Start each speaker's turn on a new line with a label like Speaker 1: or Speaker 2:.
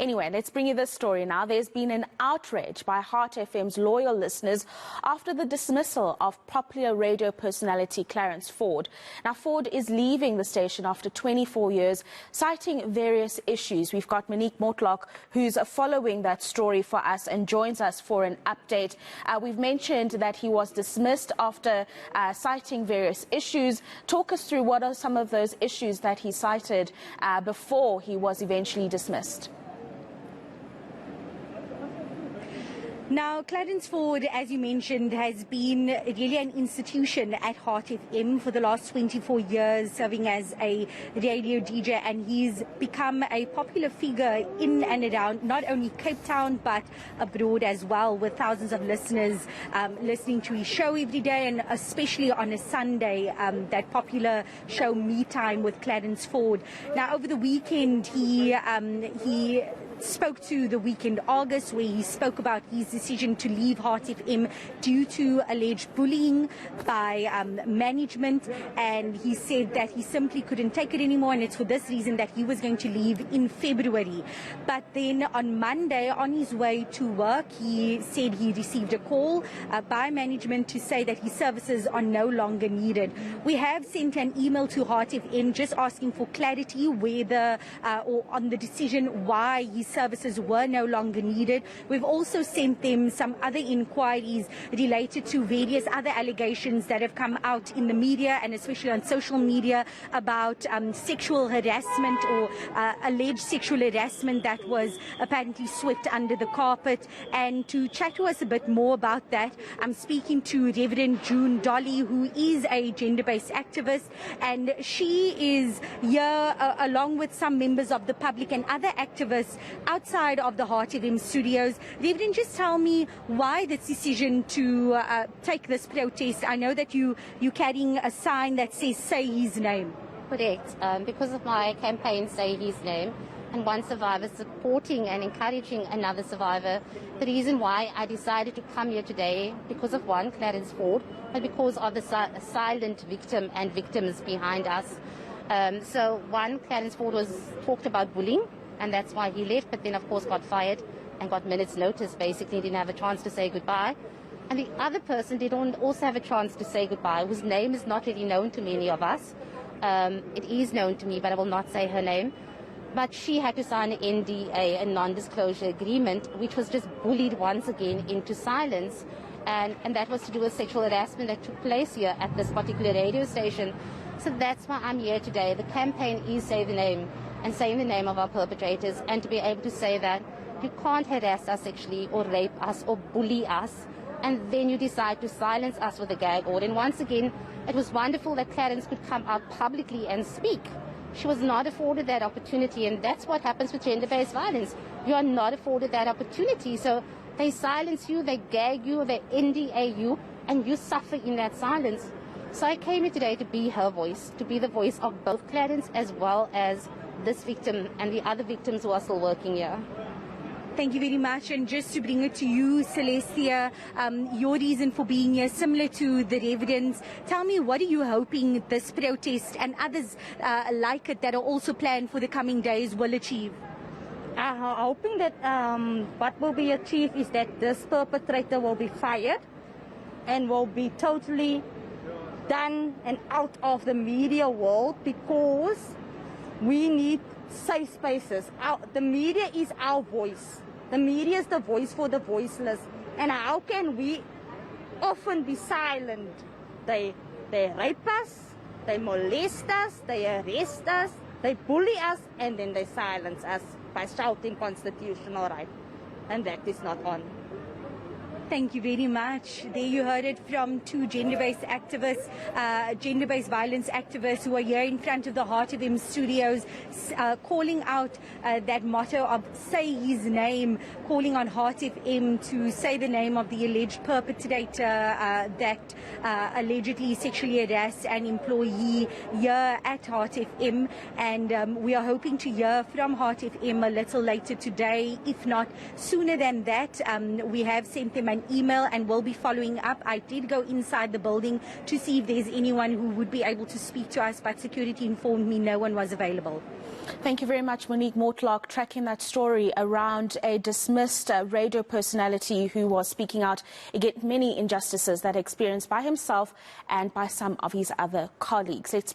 Speaker 1: Anyway, let's bring you this story now. There's been an outrage by Heart FM's loyal listeners after the dismissal of popular radio personality Clarence Ford. Now, Ford is leaving the station after 24 years, citing various issues. We've got Minique Mortlock, who's following that story for us and joins us for an update. We've mentioned that he was dismissed after citing various issues. Talk us through what are some of those issues that he cited before he was eventually dismissed.
Speaker 2: Now, Clarence Ford, as you mentioned, has been really an institution at Heart FM for the last 24 years, serving as a radio DJ, and he's become a popular figure in and around not only Cape Town but abroad as well, with thousands of listeners listening to his show every day, and especially on a Sunday, that popular show Me Time with Clarence Ford. Now, over the weekend, he spoke to the Weekend August, where he spoke about his decision to leave Heart FM due to alleged bullying by management, and he said that he simply couldn't take it anymore, and it's for this reason that he was going to leave in February. But then on Monday, on his way to work, he said he received a call by management to say that his services are no longer needed. We have sent an email to Heart FM just asking for clarity whether or on the decision why his services were no longer needed. We've also sent them some other inquiries related to various other allegations that have come out in the media, and especially on social media, about sexual harassment or alleged sexual harassment that was apparently swept under the carpet. And to chat to us a bit more about that, I'm speaking to Reverend June Dolly, who is a gender-based activist, and she is here along with some members of the public and other activists outside of the Heart FM studios. Reverend, just tell me why this decision to take this protest. I know that you're carrying a sign that says "Say His Name."
Speaker 3: Correct. Because of my campaign "Say His Name," and one survivor supporting and encouraging another survivor, the reason why I decided to come here today, because of one, Clarence Ford, but because of the silent victim and victims behind us. So one, Clarence Ford was talked about bullying, and that's why he left, but then of course got fired and got minutes notice, basically didn't have a chance to say goodbye. And the other person didn't also have a chance to say goodbye, whose name is not really known to many of us. It is known to me, but I will not say her name. But she had to sign an NDA, a non-disclosure agreement, which was just bullied once again into silence. And that was to do with sexual harassment that took place here at this particular radio station. So that's why I'm here today. The campaign is Say the Name, and saying the name of our perpetrators, and to be able to say that you can't harass us sexually or rape us or bully us, and then you decide to silence us with a gag order. And once again, it was wonderful that Clarence could come out publicly and speak. She was not afforded that opportunity, and that's what happens with gender-based violence. You are not afforded that opportunity, so they silence you, they gag you, they NDA you, and you suffer in that silence. So I came here today to be her voice, to be the voice of both Clarence as well as this victim and the other victims who are still working here.
Speaker 2: Thank you very much. And just to bring it to you, Celestia, your reason for being here, similar to the Reverend's, tell me, what are you hoping this protest and others like it that are also planned for the coming days will achieve?
Speaker 4: I'm hoping that what will be achieved is that this perpetrator will be fired and will be totally done and out of the media world, because we need safe spaces. The media is our voice. The media is the voice for the voiceless. And how can we often be silent? They rape us, they molest us, they arrest us, they bully us, and then they silence us by shouting constitutional right. And that is not on.
Speaker 2: Thank you very much. There you heard it from two gender-based activists, gender-based violence activists, who are here in front of the Heart FM studios, calling out that motto of "Say His Name," calling on Heart FM to say the name of the alleged perpetrator that allegedly sexually harassed an employee here at Heart FM. And we are hoping to hear from Heart FM a little later today, if not sooner than that. We have sent them a an email and will be following up. I did go inside the building to see if there's anyone who would be able to speak to us, but security informed me no one was available.
Speaker 1: Thank you very much, Minique Mortlock, tracking that story around a dismissed radio personality who was speaking out against many injustices that are experienced by himself and by some of his other colleagues. Let's